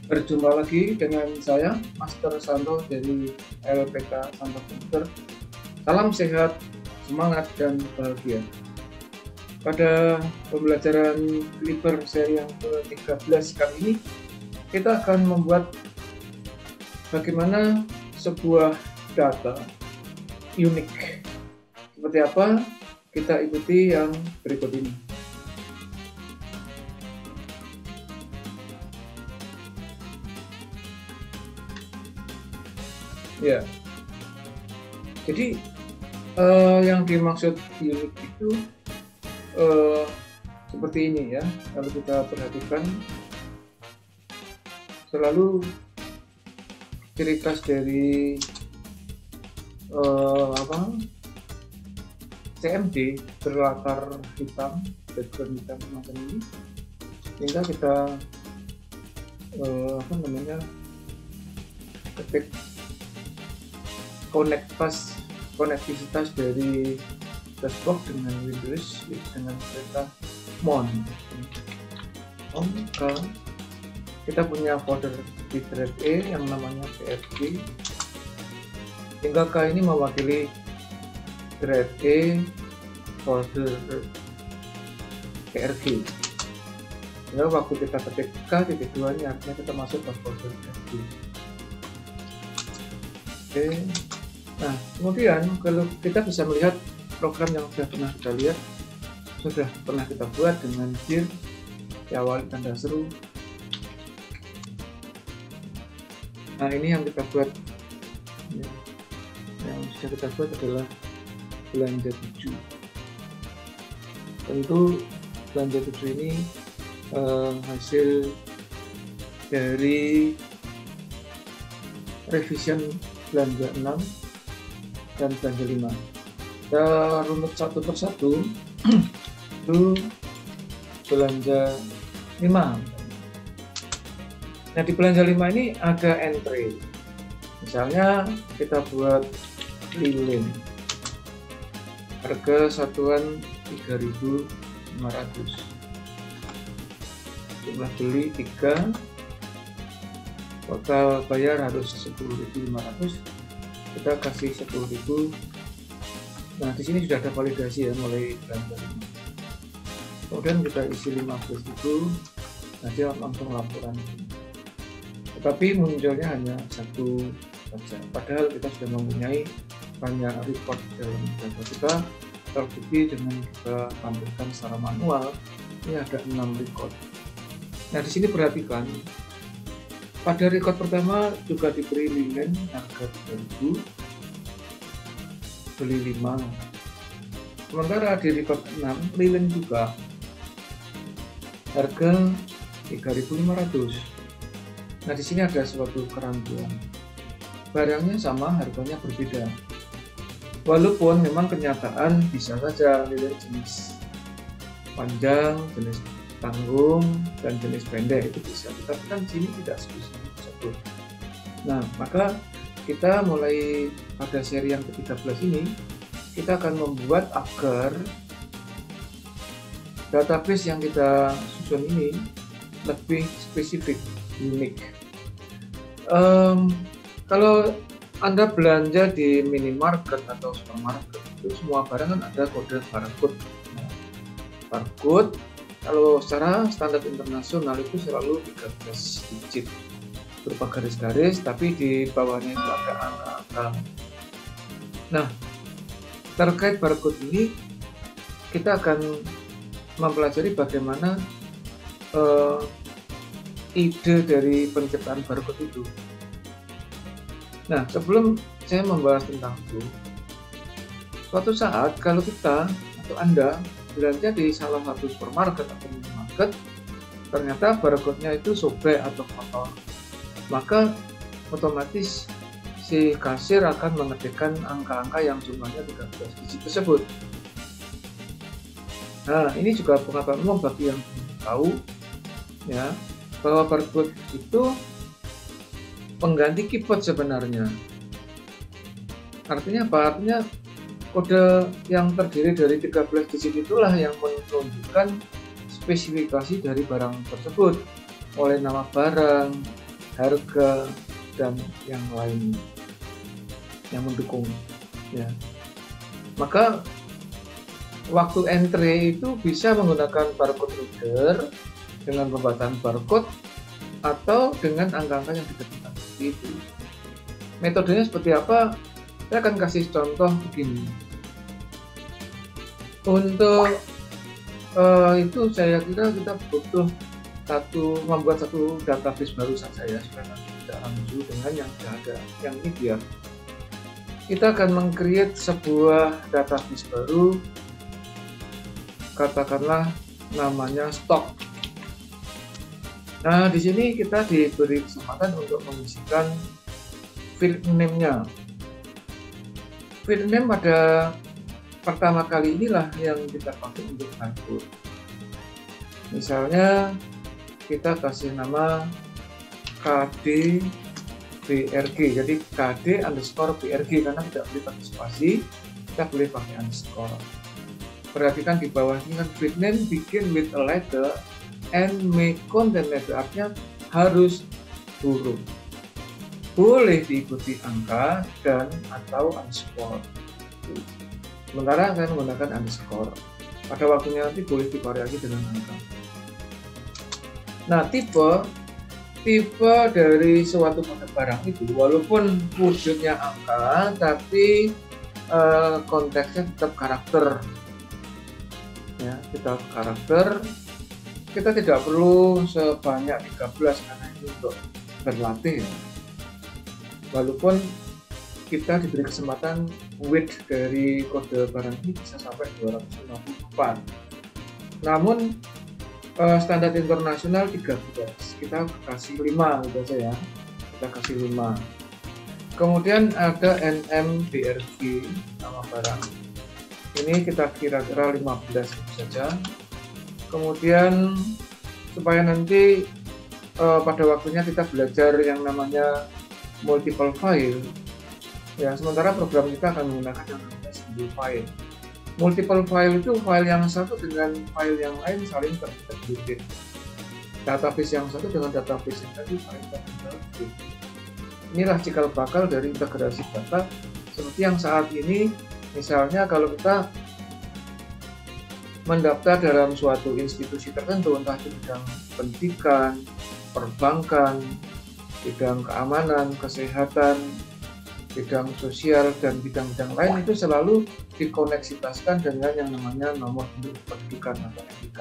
Berjumpa lagi dengan saya, Master Santo dari LPK Santo Komputer. Salam sehat, semangat, dan bahagia. Pada pembelajaran Clipper seri yang ke-13 kali ini, kita akan membuat bagaimana sebuah data unik. Seperti apa? Kita ikuti yang berikut ini. Ya, jadi yang dimaksud unik itu seperti ini ya. Kalau kita perhatikan, selalu ciri khas dari CMD berlatar hitam, background hitam semacam ini, sehingga kita ketik konektivitas dari dashboard dengan Windows dengan perintah mon. Kita punya folder di drive E yang namanya PFG, hingga K ini mewakili drive E folder PRG. Ya, waktu kita ketik K.2 ini artinya kita masuk ke folder PRG. Oke. Nah, kemudian kalau kita bisa melihat program yang sudah pernah kita lihat, sudah pernah kita buat dengan dir diawali tanda seru. Nah, ini yang kita buat, yang sudah kita buat adalah belanja 7. Tentu belanja 7 ini hasil dari revision belanja 6 dan belanja 5. Kita runut satu persatu. Itu belanja 5. Nah, di belanja 5 ini ada entry. Misalnya kita buat lilin, harga satuan 3.500, jumlah beli 3, total bayar harus 10.500, kita kasih 10.000. Nah, di sini sudah ada validasi ya, mulai belanja 5. Kemudian kita isi 15.000, nah dia langsung laporan. Tetapi munculnya hanya satu saja, padahal kita sudah mempunyai banyak record dalam data kita. Terbukti dengan kita tampilkan secara manual, ini ada 6 record. Nah, di sini perhatikan, pada record pertama juga diberi lilin harga 3.000, beli 5. Sementara di record 6 lilin juga harga 3.500. Nah, di sini ada suatu kerancuan. Barangnya sama, harganya berbeda. Walaupun memang kenyataan bisa saja lilin jenis panjang, jenis tanggung, dan jenis pendek itu bisa, tetapi kan sini tidak spesifik tersebut. Nah, maka kita mulai pada seri yang ke-13 ini, kita akan membuat agar database yang kita susun ini lebih spesifik, unik. Kalau Anda belanja di minimarket atau supermarket, itu semua barang kan ada kode barcode. Nah, barcode kalau secara standar internasional itu selalu 13 digit berupa garis-garis, tapi di bawahnya itu ada angka-angka. Nah, terkait barcode ini kita akan mempelajari bagaimana ide dari penciptaan barcode itu. Nah, sebelum saya membahas tentang itu, suatu saat kalau kita atau Anda belanja di salah satu supermarket atau minimarket, ternyata barcode-nya itu sobek atau kotor, maka otomatis si kasir akan mengetikkan angka-angka yang jumlahnya 13 digit tersebut. Nah, ini juga pengetahuan umum bagi yang tahu ya, bahwa barcode itu pengganti keyboard sebenarnya. Artinya apa? Artinya kode yang terdiri dari 13 digit itulah yang menunjukkan spesifikasi dari barang tersebut, mulai nama barang, harga, dan yang lain yang mendukung ya. Maka waktu entry itu bisa menggunakan barcode reader dengan pembataan barcode atau dengan angka-angka yang ditentukan seperti itu. Metodenya seperti apa? Saya akan kasih contoh begini. Untuk itu saya kira kita butuh membuat satu database baru saja ya, supaya nanti tidak ramju dengan yang sudah ada. Yang ini biar kita akan meng-create sebuah database baru, katakanlah namanya stok. Nah, di sini kita diberi kesempatan untuk mengisikan field name-nya. Field name pada pertama kali inilah yang kita pakai untuk barcode. Misalnya kita kasih nama KD BRG, jadi KD underscore BRG, karena tidak boleh pakai spasi, kita boleh pakai underscore. Perhatikan di bawah ini kan field name begin with a letter and may contain letter, artinya harus huruf. Boleh diikuti angka dan atau underscore. Sementara saya menggunakan underscore. Pada waktunya nanti boleh divariasi dengan angka. Nah, tipe dari suatu kode barang itu walaupun wujudnya angka, tapi konteksnya tetap karakter. Ya, tetap karakter. Kita tidak perlu sebanyak 13 karena ini untuk berlatih ya. Walaupun kita diberi kesempatan width dari kode barang ini bisa sampai 254. Namun standar internasional 13, kita kasih 5 gitu saja ya. Kita kasih 5. Kemudian ada NMBRG nama barang. Ini kita kira-kira 15 itu saja. Kemudian supaya nanti pada waktunya kita belajar yang namanya multiple file ya, sementara program kita akan menggunakan yang namanya single file. Multiple file itu file yang satu dengan file yang lain saling terintegrasi. Database yang satu dengan database yang tadi saling terintegrasi. Inilah cikal bakal dari integrasi data seperti yang saat ini. Misalnya kalau kita mendaftar dalam suatu institusi tertentu, entah itu bidang pendidikan, perbankan, bidang keamanan, kesehatan, bidang sosial, dan bidang-bidang lain, itu selalu dikoneksitaskan dengan yang namanya nomor induk pendidikan atau NIK.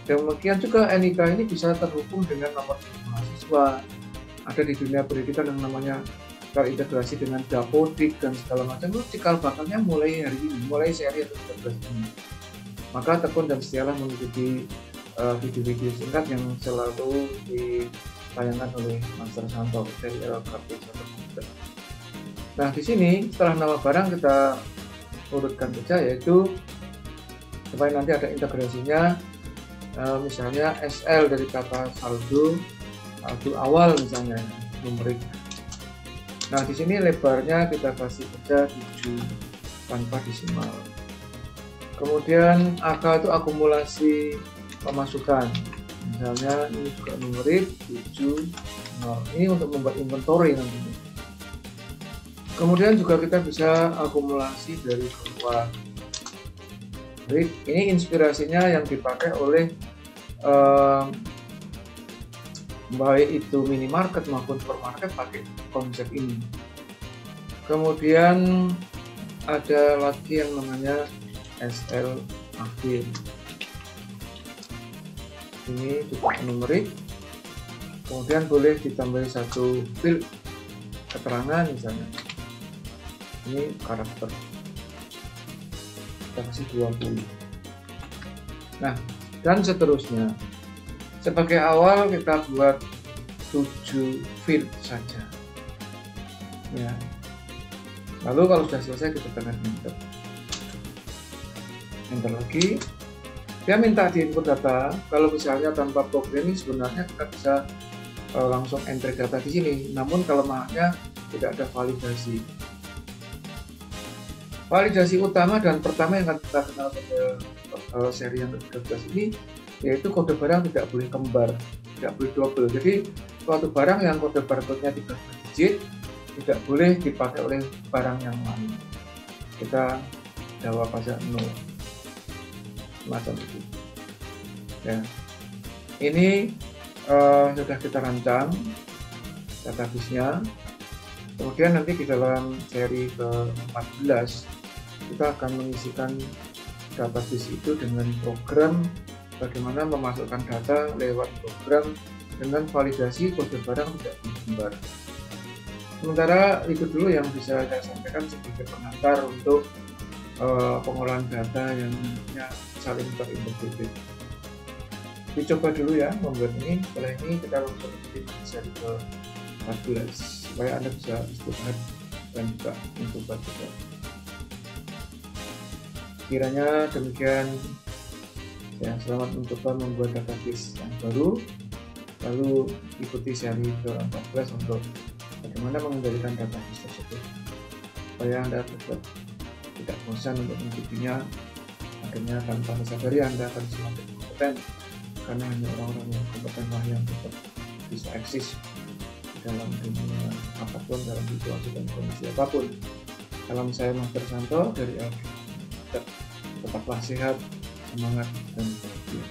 Demikian juga NIK ini bisa terhubung dengan nomor mahasiswa. Ada di dunia pendidikan yang namanya terintegrasi dengan Dapodik dan segala macam. Itu cikal bakalnya mulai hari ini, mulai seri 13 ini. Maka tekun dan setialah mengikuti video-video singkat yang selalu ditayangkan oleh Master Santo dari LKP Santo. Nah, di sini setelah nama barang kita urutkan saja, yaitu supaya nanti ada integrasinya. Misalnya SL dari kata saldo awal misalnya numerik. Nah, di sini lebarnya kita kasih saja 7 tanpa desimal. Kemudian AK itu akumulasi pemasukan. Misalnya ini juga numerik 70. Ini untuk membuat inventory nantinya. Kemudian juga kita bisa akumulasi dari keluar. Jadi ini inspirasinya yang dipakai oleh baik itu minimarket maupun supermarket pakai konsep ini. Kemudian ada lagi yang namanya SL akhir. Ini juga numerik. Kemudian boleh ditambahi satu field keterangan misalnya. Ini karakter. Kita kasih 20. Nah, dan seterusnya. Sebagai awal kita buat 7 field saja. Ya. Lalu kalau sudah selesai kita tekan enter. Enter lagi. Dia minta di input data. Kalau misalnya tanpa programming sebenarnya kita bisa langsung enter data di sini. Namun kelemahannya tidak ada validasi. Validasi utama dan pertama yang akan kita kenal pada seri yang ke-13 ini, yaitu kode barang tidak boleh kembar, tidak boleh double. Jadi suatu barang yang kode barcode-nya 13 digit tidak boleh dipakai oleh barang yang lain. Kita jawab aja no, semacam itu ya. Ini sudah kita rancang database-nya. Kemudian nanti di dalam seri ke-14 kita akan mengisikan database itu dengan program bagaimana memasukkan data lewat program dengan validasi kode barang tidak disebar. Sementara itu dulu yang bisa saya sampaikan sebagai pengantar untuk pengolahan data yang saling terintegrasi. Dicoba dulu ya membuat ini. Setelah ini kita langsung ke seri ke-14 supaya Anda bisa istirahat dan juga mencoba juga. Kiranya demikian ya, selamat mencoba membuat database yang baru, lalu ikuti seri ke-14 untuk bagaimana mengendalikan database tersebut supaya Anda tetap tidak bosan untuk mengikutinya. Akhirnya tanpa disadari Anda akan semakin kompeten, karena hanya orang-orang yang kompetenlah yang tetap bisa eksis di dalam dunia apapun, dalam situasi dan kondisi apapun. Salam saya Mas Santo dari LG. Tetaplah sehat, semangat, dan bahagia.